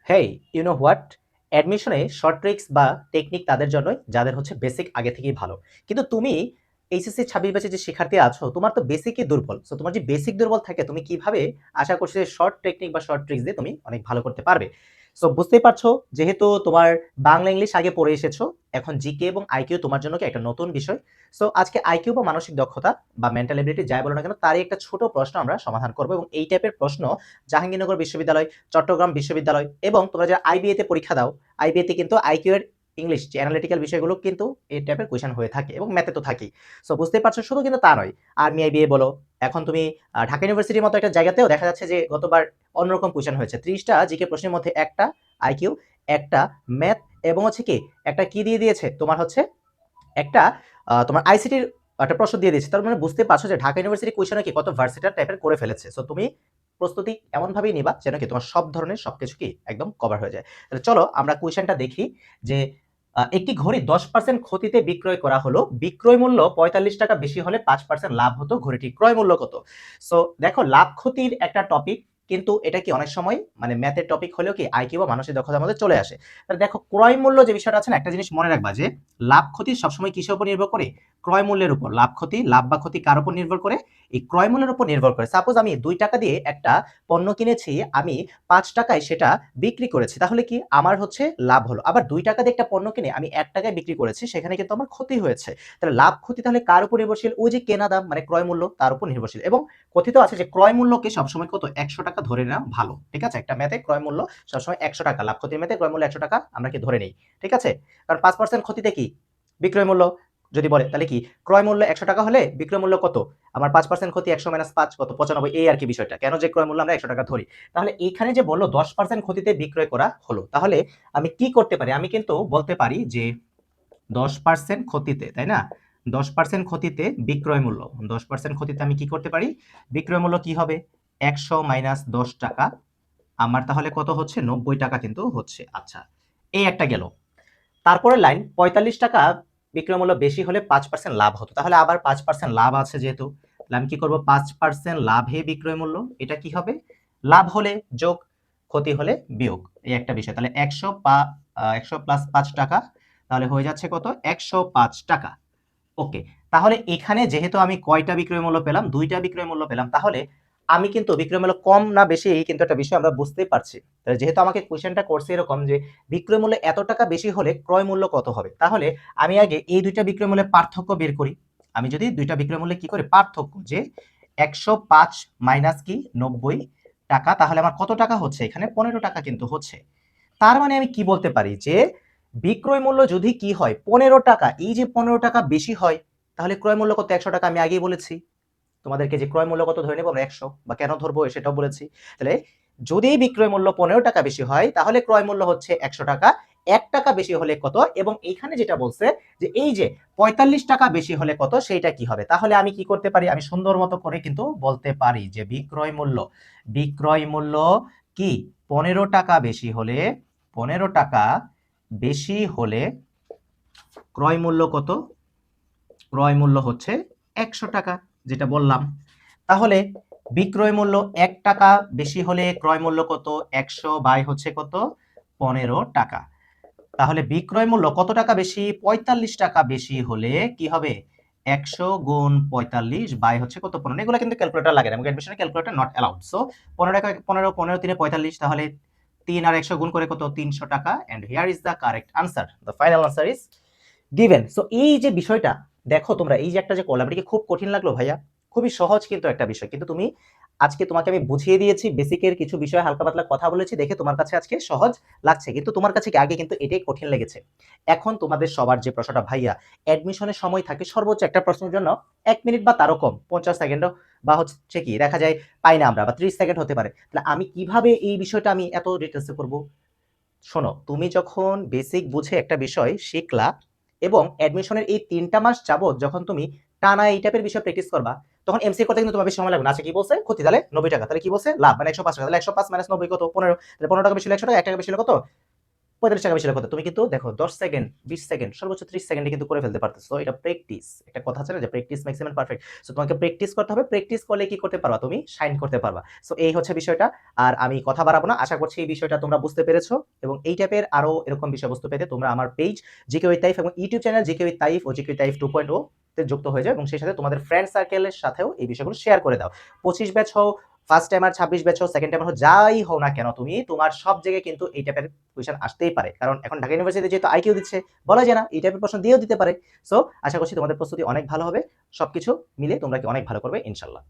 Hey, you know what? অ্যাডমিশনে short tricks বা technique তাদের জন্যই যাদের হচ্ছে বেসিক আগে থেকেই ভালো। কিন্তু তুমি এইচএসসি 26 ব্যাচে যে শিক্ষার্থী আছো, তোমার তো বেসিকই দুর্বল। সো তোমার যে বেসিক দুর্বল থাকে, তুমি কিভাবে আশা করছি যে শর্ট টেকনিক বা শর্ট ট্রিক্স দিয়ে তুমি অনেক ভালো করতে পারবে? সো বুঝতেই পারছো, যেহেতু তোমার বাংলা ইংলিশ আগে পড়ে এসেছো, এখন জিকে এবং আইকিউ তোমার জন্য কি একটা নতুন বিষয়। সো আজকে আইকিউ বা মানসিক দক্ষতা বা মেন্টাল এবিলিটি যাই বলো না কেন, তারই একটা ছোট প্রশ্ন আমরা সমাধান করবো, এবং এই টাইপের প্রশ্ন জাহাঙ্গীরনগর বিশ্ববিদ্যালয়, চট্টগ্রাম বিশ্ববিদ্যালয় এবং তোমরা যারা আইবিএ তে পরীক্ষা দাও, আইবিএ তে কিন্তু আইকিউ এর ইংলিশ যে অ্যানালিটিক্যাল বিষয়গুলো কিন্তু এই টাইপের কোয়েশ্চেন হয়ে থাকে, এবং ম্যাথে তো থাকেই। সো বুঝতেই পারছো, শুধু কিন্তু তা নয়, আর্মি আইবিএ বলো, এখন তুমি ঢাকা ইউনিভার্সিটির মতো একটা জায়গাতেও দেখা যাচ্ছে যে গতবার অন্যরকম কোয়েশ্চেন হয়েছে। 30টা জিকে প্রশ্নের মধ্যে একটা আইকিউ, একটা ম্যাথ, এবং হচ্ছে কি একটা কি দিয়ে দিয়েছে তোমার হচ্ছে একটা তোমার আইসিটির একটা প্রশ্ন দিয়ে দিয়েছে। তার মানে বুঝতে পারছো যে ঢাকা ইউনিভার্সিটি কোয়েশ্চেন কি কত ভার্সেটাইল টাইপের করে ফেলেছে। সো তুমি প্রস্তুতি এমন ভাবেই নিবা যেন কি তোমার সব ধরনের সবকিছু কি একদম কভার হয়ে যায়। তাহলে চলো আমরা কোয়েশ্চেনটা দেখি যে একটি ঘড়ি 10% ক্ষতিতে বিক্রয় করা হলো, বিক্রয় মূল্য 45 টাকা বেশি হলে 5% লাভ হতো, ঘড়িটির ক্রয় মূল্য কত? সো দেখো, লাভ ক্ষতির একটা টপিক, কিন্তু এটা কি অনেক সময় মানে ম্যাথের টপিক হলেও কি আইকিউ বা মানসিক দক্ষতার মধ্যে চলে আসে। তাহলে দেখো, ক্রয় মূল্য যে বিষয়টা আছে না, একটা জিনিস মনে রাখবা যে লাভ ক্ষতি সবসময় কিসের উপর নির্ভর করে? ক্রয় মূল্যের উপর। লাভ ক্ষতি, লাভ বা ক্ষতি কার উপর নির্ভর করে? এই ক্রয় মূল্যের উপর নির্ভর করে। সাপোজ আমি 2 টাকা দিয়ে একটা পণ্য কিনেছি, আমি 5 টাকায় সেটা বিক্রি করেছি, তাহলে কি আমার হচ্ছে লাভ হলো। আবার 2 টাকা দিয়ে একটা পণ্য কিনে আমি 1 টাকায় বিক্রি করেছি, সেখানে কিন্তু আমার ক্ষতি হয়েছে। তাহলে লাভ ক্ষতি তাহলে কার উপর নির্ভরশীল? ওই যে কেনা দাম মানে ক্রয় মূল্য, তার উপর নির্ভরশীল। এবং কথিত আছে যে ক্রয় মূল্যকে সবসময় কত 100 টাকা ধরে নেওয়া ভালো। ঠিক আছে, একটা ম্যাথে ক্রয় মূল্য সবসময় 100 টাকা, লাভ ক্ষতির ম্যাথে ক্রয় মূল্য 100 টাকা আমরা কি ধরে নেই। ঠিক আছে, কারণ 5% ক্ষতিতে কি বিক্রয় মূল্য যদি বলে, তাহলে কি ক্রয় মূল্য 100 টাকা হলে বিক্রয় মূল্য কত? আমার 5% ক্ষতি 100 মাইনাস 5 কত? 95। এই আর কি বিষয়টা, কেন যে ক্রয় মূল্য আমরা 100 টাকা ধরি। তাহলে এইখানে যে বললো 10% ক্ষতিতে বিক্রয় করা হলো, তাহলে আমি কি করতে পারি? আমি কিন্তু বলতে পারি যে 10% ক্ষতিতে, তাই না, 10% ক্ষতিতে বিক্রয় মূল্য, 10% ক্ষতিতে আমি কি করতে পারি? বিক্রয় মূল্য কি হবে? 100 মাইনাস 10 টাকা, আমার তাহলে কত হচ্ছে? 90 টাকা কিন্তু হচ্ছে। আচ্ছা, এই একটা গেল। তারপরে লাইন, 45 টাকা বিক্রয় মূল্য বেশি হলে 5% লাভ হতো। তাহলে আবার 5% লাভ আছে যেহেতু, তাহলে আমি কি করব? 5% লাভে বিক্রয় মূল্য, এটা কি হবে? লাভ হলে যোগ, ক্ষতি হলে বিয়োগ, এই একটা বিষয়। তাহলে 100 প্লাস 5 টাকা, তাহলে হয়ে যাচ্ছে কত? 105 টাকা। ওকে, তাহলে এখানে যেহেতু আমি কয়টা বিক্রয় মূল্য পেলাম? 2টা বিক্রয় মূল্য পেলাম। তাহলে আমি কিন্তু বিক্রয় মূল্য কম না বেশি, এই কিন্তু একটা বিষয় আমরা বুঝতেই পারছি। তাহলে যেহেতু আমাকে কোশ্চেনটা করছে এরকম যে বিক্রয় মূল্য এত টাকা বেশি হলে ক্রয় মূল্য কত হবে, তাহলে আমি আগে এই 2টা বিক্রয় মূল্যের পার্থক্য বের করি। আমি যদি 2টা বিক্রয় মূল্যে কি করি পার্থক্য, যে 105 মাইনাস কি 90 টাকা, তাহলে আমার কত টাকা হচ্ছে? এখানে 15 টাকা কিন্তু হচ্ছে। তার মানে আমি কি বলতে পারি যে বিক্রয় মূল্য যদি কি হয় 15 টাকা, এই যে 15 টাকা বেশি হয়, তাহলে ক্রয় মূল্য কত? 100 টাকা। আমি আগেই বলেছি তোমাদেরকে যে ক্রয় মূল্য কত ধরে নেব আমরা? 100। বা কেন ধরবো সেটাও বলেছি। তাহলে যদি বিক্রয় মূল্য 15 টাকা বেশি হয়, তাহলে ক্রয় মূল্য হচ্ছে 100 টাকা। 1 টাকা বেশি হলে কত? এবং এইখানে যেটা বলছে যে এই যে 45 টাকা বেশি হলে কত, সেইটা কি হবে? তাহলে আমি কি করতে পারি? আমি সুন্দর মতো করে কিন্তু বলতে পারি যে বিক্রয় মূল্য কি 15 টাকা বেশি হলে, 15 টাকা বেশি হলে ক্রয় মূল্য কত? ক্রয় মূল্য হচ্ছে 100 টাকা, যেটা বললাম। তাহলে বিক্রয় মূল্য 1 টাকা বেশি হলে ক্রয় মূল্য কত? 100 বাই হচ্ছে কত? 15 টাকা। তাহলে বিক্রয় মূল্য কত টাকা বেশি? 45 টাকা বেশি হলে কি হবে? 100 গুণ 45 বাই হচ্ছে কত? 15। এগুলো কিন্তু ক্যালকুলেটর লাগে না, অ্যাডমিশনে ক্যালকুলেটর নট অ্যালাউড। সো 15 টাকা 15 15 3 45, তাহলে 3 আর 100 গুণ করে কত? 300 টাকা। And here is the correct answer. The final answer is given. So এই যে বিষয়টা দেখো তোমরা, এই যে একটা যে করলাম, এটা কি খুব কঠিন লাগলো ভাইয়া? খুবই সহজ কিন্তু একটা বিষয়, কিন্তু তুমি আজকে তোমাকে আমি বুঝিয়ে দিয়েছি, বেসিকের কিছু বিষয় হালকা পাতলা কথা বলেছি দেখে তোমার কাছে আজকে সহজ লাগছে, কিন্তু তোমার কাছে কি আগে কিন্তু এটাই কঠিন লেগেছে। এখন তোমাদের সবার যে প্রশ্নটা ভাইয়া, অ্যাডমিশনের সময় থাকে সর্বোচ্চ একটা প্রশ্নের জন্য 1 মিনিট বা তারও কম, 50 সেকেন্ডও বা হচ্ছে কি দেখা যায় পাই না আমরা, বা 30 সেকেন্ড হতে পারে। তাহলে আমি কিভাবে এই বিষয়টা আমি এত ডিটেলসে করব? শোনো, তুমি যখন বেসিক বুঝে একটা বিষয় শিখলা, এবং অ্যাডমিশনের এই 3টা মাস যাবত যখন তুমি টানা এই টাইপের বিষয় প্র্যাকটিস করবা, তখন এমসিকিউ করতে কিন্তু তোমার বেশি সময় লাগবে না। আচ্ছা, কি বলছে ক্ষতি? তাহলে 90 টাকা। তাহলে কি বলছে লাভ? মানে 105 টাকা। তাহলে 105 মাইনাস 90 কত? 15। তাহলে 15 টাকা বেশি হলে 100 টাকা, 1 টাকা বেশি হলে কত? 45 টাকা বেশি লক্ষ্য তুমি কিন্তু দেখো 10 সেকেন্ড 20 সেকেন্ড সর্বোচ্চ 30 সেকেন্ডে কিন্তু করে ফেলতে পারতেছো। এটা প্র্যাকটিস, একটা কথা আছে না যে practice makes man perfect. So তোমাকে প্র্যাকটিস করতে হবে, প্র্যাকটিস করলে কি করতে পারবা, তুমি শাইন করতে পারবা। সো এই হচ্ছে বিষয়টা। আর আমি কথা বাড়াবো না, আশা করছি এই বিষয়টা তোমরা বুঝতে পেরেছো। এবং এই টাইপের আরো এরকম বিষয়বস্তু পেতে তোমরা আমার পেজ জিকে উইথ তাইফ এবং YouTube channel GK with Taif ও জিকে উইথ তাইফ 2.0 তে যুক্ত হয়ে যাও এবং সেই সাথে তোমাদের ফ্রেন্ড সার্কেলের সাথেও এই বিষয়গুলো শেয়ার করে দাও। 25 ব্যাচ হও, ফার্স্ট টাইমার, 26 ব্যাচ হও, সেকেন্ড টাইমার হও, যাই হও না কেন তুমি, তোমার সব জায়গায় কিন্তু এই টাইপের কোয়েশ্চেন আসতেই পারে। কারণ এখন ঢাকা ইউনিভার্সিটি যেহেতু আইকিউ দিচ্ছে, বলা যায় না এই টাইপের প্রশ্ন দিয়েও দিতে পারে। সো আশা করছি তোমাদের প্রস্তুতি অনেক ভালো হবে, সবকিছু মিলে তোমরা কি অনেক ভালো করবে ইনশাল্লাহ।